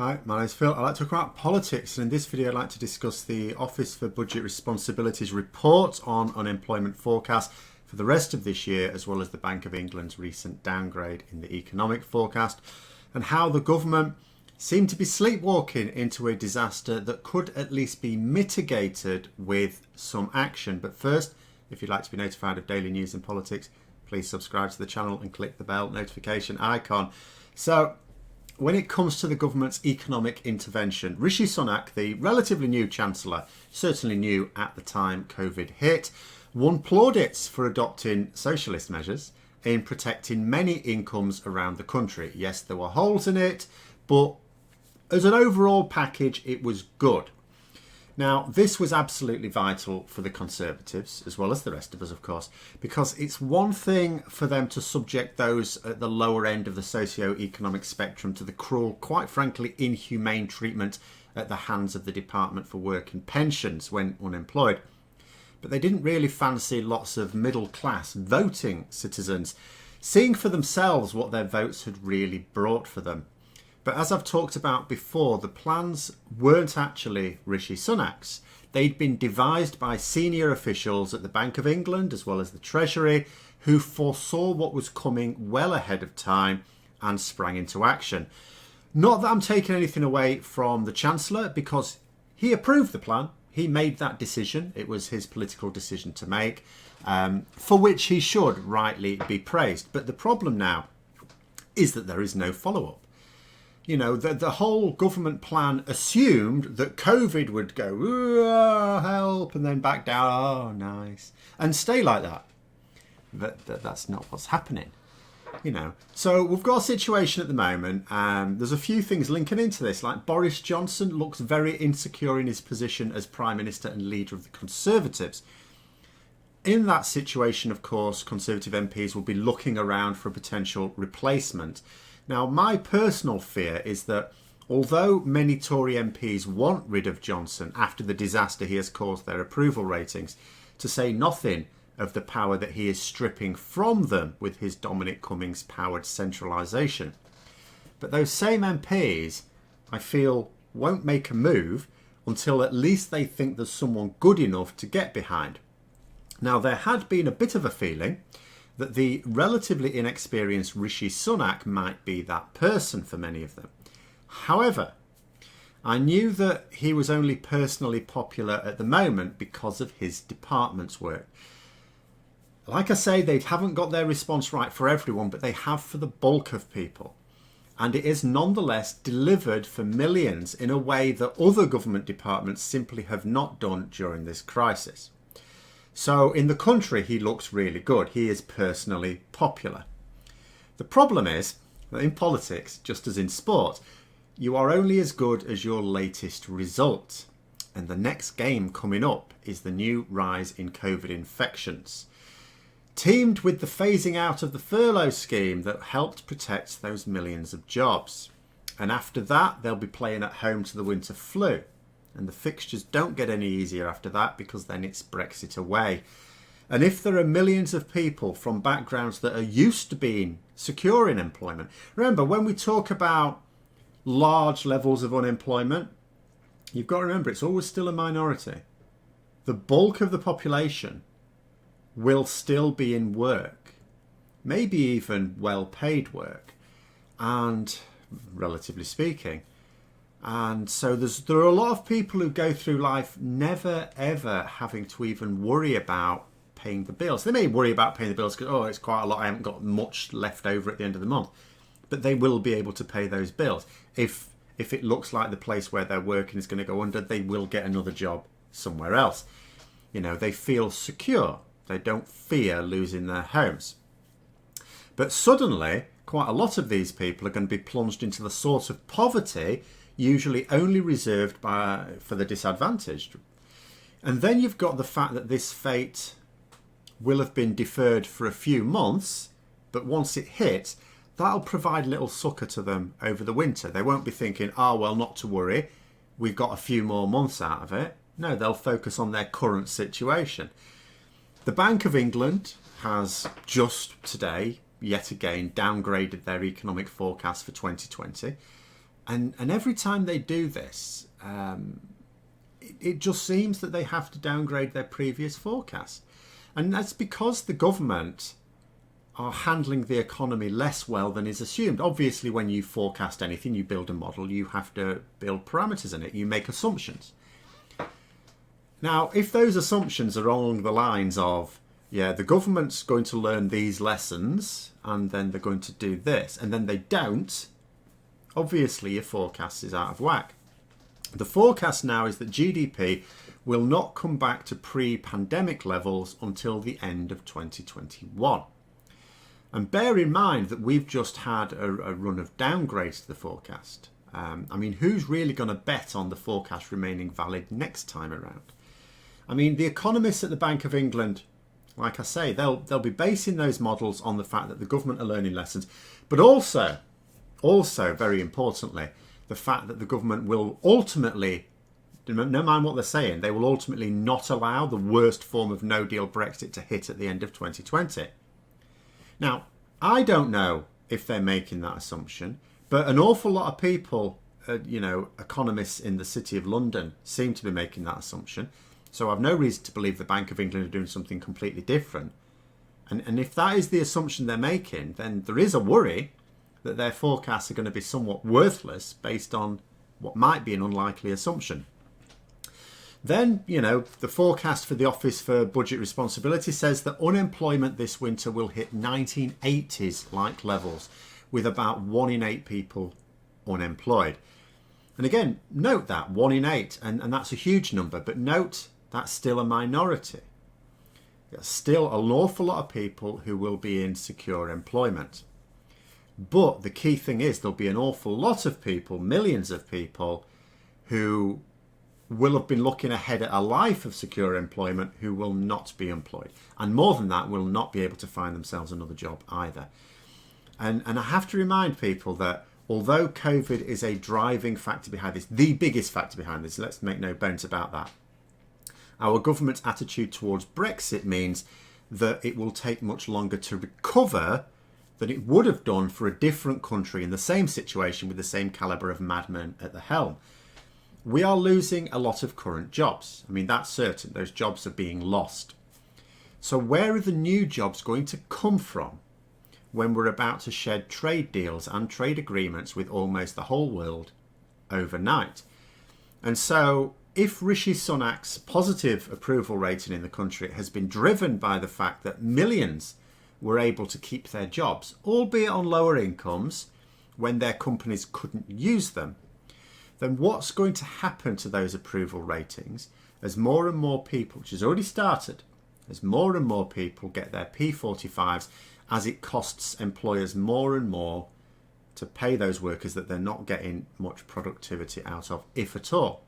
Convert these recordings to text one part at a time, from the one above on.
Hi, my name's Phil. I'd like to talk about politics, and in this video I'd like to discuss the Office for Budget Responsibility's report on unemployment forecast for the rest of this year, as well as the Bank of England's recent downgrade in the economic forecast, and how the government seemed to be sleepwalking into a disaster that could at least be mitigated with some action. But first, if you'd like to be notified of daily news and politics, please subscribe to the channel and click the bell notification icon. So, when it comes to the government's economic intervention, Rishi Sunak, the relatively new Chancellor, certainly new at the time COVID hit, won plaudits for adopting socialist measures in protecting many incomes around the country. Yes, there were holes in it, but as an overall package, it was good. Now, this was absolutely vital for the Conservatives, as well as the rest of us, of course, because it's one thing for them to subject those at the lower end of the socio-economic spectrum to the cruel, quite frankly, inhumane treatment at the hands of the Department for Work and Pensions when unemployed. But they didn't really fancy lots of middle-class voting citizens seeing for themselves what their votes had really brought for them. But as I've talked about before, the plans weren't actually Rishi Sunak's. They'd been devised by senior officials at the Bank of England as well as the Treasury, who foresaw what was coming well ahead of time and sprang into action. Not that I'm taking anything away from the Chancellor, because he approved the plan. He made that decision. It was his political decision to make, for which he should rightly be praised. But the problem now is that there is no follow-up. You know, the whole government plan assumed that COVID would go, "Ooh, help," and then back down, "Oh, nice," and stay like that. But that's not what's happening, you know. So we've got a situation at the moment, and there's a few things linking into this. Like Boris Johnson looks very insecure in his position as Prime Minister and leader of the Conservatives. In that situation, of course, Conservative MPs will be looking around for a potential replacement. Now, my personal fear is that although many Tory MPs want rid of Johnson after the disaster he has caused their approval ratings, to say nothing of the power that he is stripping from them with his Dominic Cummings-powered centralisation. But those same MPs, I feel, won't make a move until at least they think there's someone good enough to get behind. Now, there had been a bit of a feeling that the relatively inexperienced Rishi Sunak might be that person for many of them. However, I knew that he was only personally popular at the moment because of his department's work. Like I say, they haven't got their response right for everyone, but they have for the bulk of people. And it is nonetheless delivered for millions in a way that other government departments simply have not done during this crisis. So in the country, he looks really good. He is personally popular. The problem is that in politics, just as in sport, you are only as good as your latest result. And the next game coming up is the new rise in COVID infections, teamed with the phasing out of the furlough scheme that helped protect those millions of jobs. And after that, they'll be playing at home to the winter flu. And the fixtures don't get any easier after that, because then it's Brexit away. And if there are millions of people from backgrounds that are used to being secure in employment, remember, when we talk about large levels of unemployment, you've got to remember it's always still a minority. The bulk of the population will still be in work, maybe even well-paid work, and relatively speaking. And so there are a lot of people who go through life never ever having to even worry about paying the bills. They may worry about paying the bills because, oh, it's quite a lot, I haven't got much left over at the end of the month. But they will be able to pay those bills. If it looks like the place where they're working is going to go under, they will get another job somewhere else. You know, they feel secure. They don't fear losing their homes. But suddenly, quite a lot of these people are going to be plunged into the sort of poverty usually only reserved for the disadvantaged. And then you've got the fact that this fate will have been deferred for a few months, but once it hits, that'll provide little succour to them over the winter. They won't be thinking, oh, well, not to worry, we've got a few more months out of it. No, they'll focus on their current situation. The Bank of England has just today, yet again, downgraded their economic forecast for 2020. And every time they do this, it just seems that they have to downgrade their previous forecast. And that's because the government are handling the economy less well than is assumed. Obviously, when you forecast anything, you build a model, you have to build parameters in it, you make assumptions. Now, if those assumptions are along the lines of, yeah, the government's going to learn these lessons and then they're going to do this, and then they don't, obviously your forecast is out of whack. The forecast now is that GDP will not come back to pre-pandemic levels until the end of 2021. And bear in mind that we've just had a run of downgrades to the forecast. I mean, who's really going to bet on the forecast remaining valid next time around? I mean, the economists at the Bank of England, like I say, they'll be basing those models on the fact that the government are learning lessons, but also very importantly, the fact that the government will ultimately, no matter what they're saying, they will ultimately not allow the worst form of no-deal Brexit to hit at the end of 2020. Now, I don't know if they're making that assumption, but an awful lot of people, economists in the City of London seem to be making that assumption. So I've no reason to believe the Bank of England are doing something completely different. And if that is the assumption they're making, then there is a worry that their forecasts are going to be somewhat worthless based on what might be an unlikely assumption. Then, the forecast for the Office for Budget Responsibility says that unemployment this winter will hit 1980s-like levels, with about 1 in 8 people unemployed. And again, note that, 1 in 8, and that's a huge number, but note that's still a minority. There's still an awful lot of people who will be in secure employment. But the key thing is there'll be an awful lot of people, millions of people, who will have been looking ahead at a life of secure employment who will not be employed. And more than that, will not be able to find themselves another job either. And I have to remind people that although COVID is a driving factor behind this, the biggest factor behind this, let's make no bones about that, our government's attitude towards Brexit means that it will take much longer to recover than it would have done for a different country in the same situation with the same calibre of madmen at the helm. We are losing a lot of current jobs. I mean, that's certain. Those jobs are being lost. So where are the new jobs going to come from when we're about to shed trade deals and trade agreements with almost the whole world overnight? And so if Rishi Sunak's positive approval rating in the country has been driven by the fact that millions were able to keep their jobs, albeit on lower incomes, when their companies couldn't use them, then what's going to happen to those approval ratings as more and more people, which has already started, as more and more people get their P45s, as it costs employers more and more to pay those workers that they're not getting much productivity out of, if at all.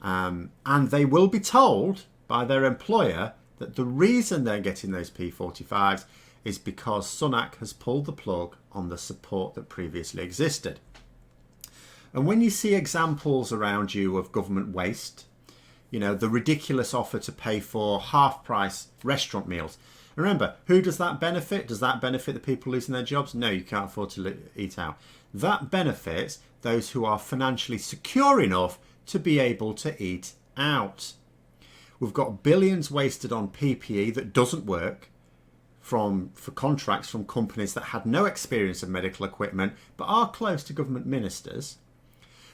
And they will be told by their employer that the reason they're getting those P45s is because Sunak has pulled the plug on the support that previously existed. And when you see examples around you of government waste, the ridiculous offer to pay for half-price restaurant meals. Remember, who does that benefit? Does that benefit the people losing their jobs? No, you can't afford to eat out. That benefits those who are financially secure enough to be able to eat out. We've got billions wasted on PPE that doesn't work for contracts from companies that had no experience of medical equipment but are close to government ministers.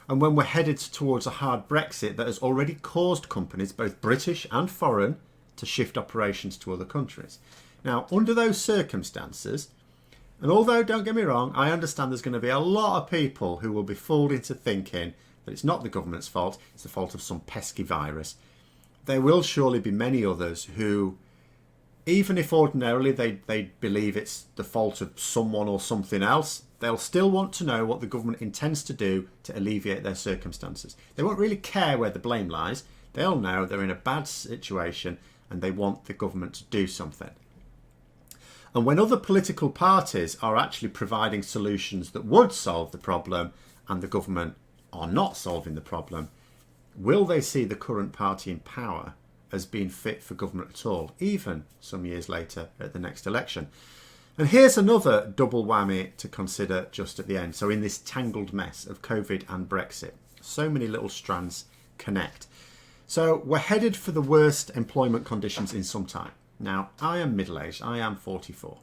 And when we're headed towards a hard Brexit that has already caused companies, both British and foreign, to shift operations to other countries. Now, under those circumstances, and although, don't get me wrong, I understand there's going to be a lot of people who will be fooled into thinking that it's not the government's fault, it's the fault of some pesky virus. There will surely be many others who, even if ordinarily they believe it's the fault of someone or something else, they'll still want to know what the government intends to do to alleviate their circumstances. They won't really care where the blame lies. They'll know they're in a bad situation and they want the government to do something. And when other political parties are actually providing solutions that would solve the problem and the government are not solving the problem, will they see the current party in power as being fit for government at all, even some years later at the next election? And here's another double whammy to consider just at the end. So in this tangled mess of COVID and Brexit, so many little strands connect. So we're headed for the worst employment conditions in some time. Now, I am middle-aged, I am 44.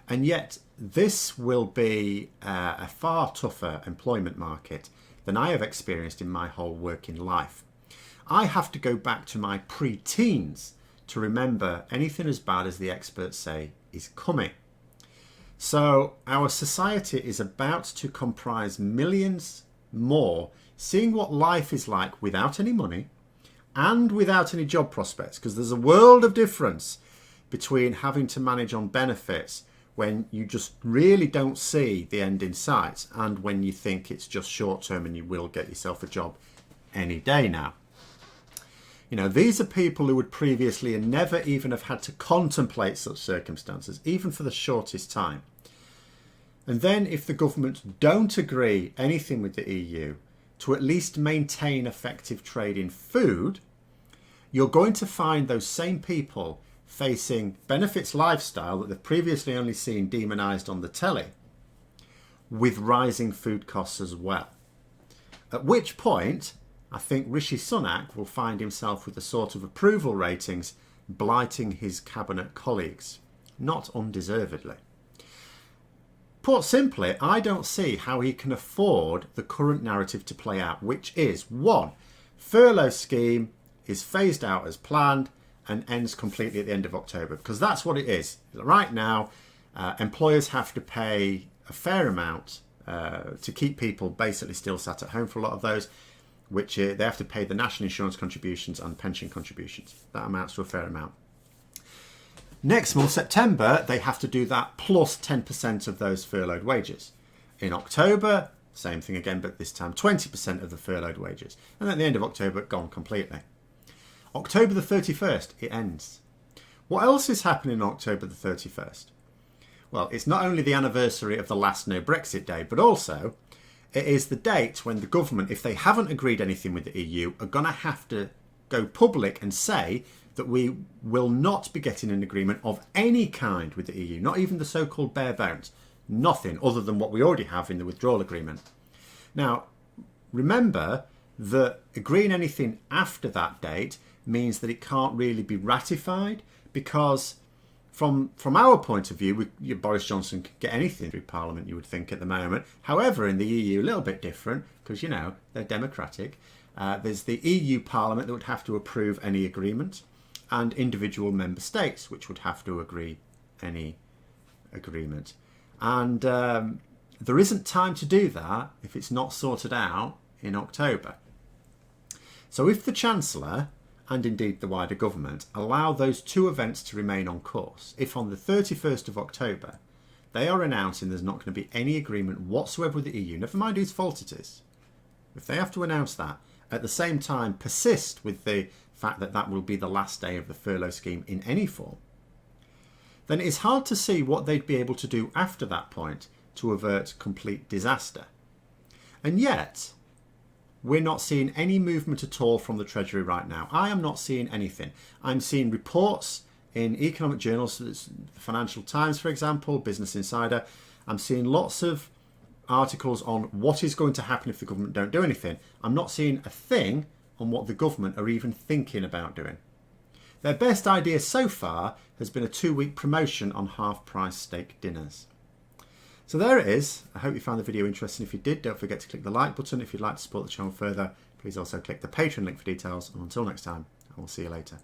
And yet this will be a far tougher employment market than I have experienced in my whole working life. I have to go back to my pre-teens to remember anything as bad as the experts say is coming. So our society is about to comprise millions more seeing what life is like without any money and without any job prospects, because there's a world of difference between having to manage on benefits when you just really don't see the end in sight and when you think it's just short term and you will get yourself a job any day now. You know, these are people who would previously and never even have had to contemplate such circumstances, even for the shortest time. And then if the government don't agree anything with the EU to at least maintain effective trade in food, you're going to find those same people facing benefits lifestyle that they've previously only seen demonised on the telly, with rising food costs as well. At which point, I think Rishi Sunak will find himself with the sort of approval ratings blighting his cabinet colleagues, not undeservedly. Put simply, I don't see how he can afford the current narrative to play out, which is, 1, furlough scheme is phased out as planned and ends completely at the end of October, because that's what it is. Right now, employers have to pay a fair amount to keep people basically still sat at home for a lot of those, which they have to pay the national insurance contributions and pension contributions. That amounts to a fair amount. Next month, September, they have to do that plus 10% of those furloughed wages. In October, same thing again, but this time 20% of the furloughed wages. And at the end of October, gone completely. October the 31st, it ends. What else is happening on October the 31st? Well, it's not only the anniversary of the last no Brexit day, but also it is the date when the government, if they haven't agreed anything with the EU, are going to have to go public and say that we will not be getting an agreement of any kind with the EU, not even the so-called bare bones, nothing other than what we already have in the withdrawal agreement. Now, remember that agreeing anything after that date means that it can't really be ratified, because from our point of view, Boris Johnson could get anything through Parliament, you would think, at the moment. However, in the EU, a little bit different, because, you know, they're democratic. There's the EU Parliament that would have to approve any agreement, and individual member states which would have to agree any agreement. And there isn't time to do that if it's not sorted out in October. So if the Chancellor, and indeed the wider government, allow those two events to remain on course, if on the 31st of October they are announcing there's not going to be any agreement whatsoever with the EU, never mind whose fault it is, if they have to announce that, at the same time persist with the fact that that will be the last day of the furlough scheme in any form, then it's hard to see what they'd be able to do after that point to avert complete disaster. And yet, we're not seeing any movement at all from the Treasury right now. I am not seeing anything. I'm seeing reports in economic journals, the Financial Times, for example, Business Insider. I'm seeing lots of articles on what is going to happen if the government don't do anything. I'm not seeing a thing on what the government are even thinking about doing. Their best idea so far has been a 2-week promotion on half-price steak dinners. So there it is. I hope you found the video interesting. If you did, don't forget to click the like button. If you'd like to support the channel further, please also click the Patreon link for details. And until next time, I will see you later.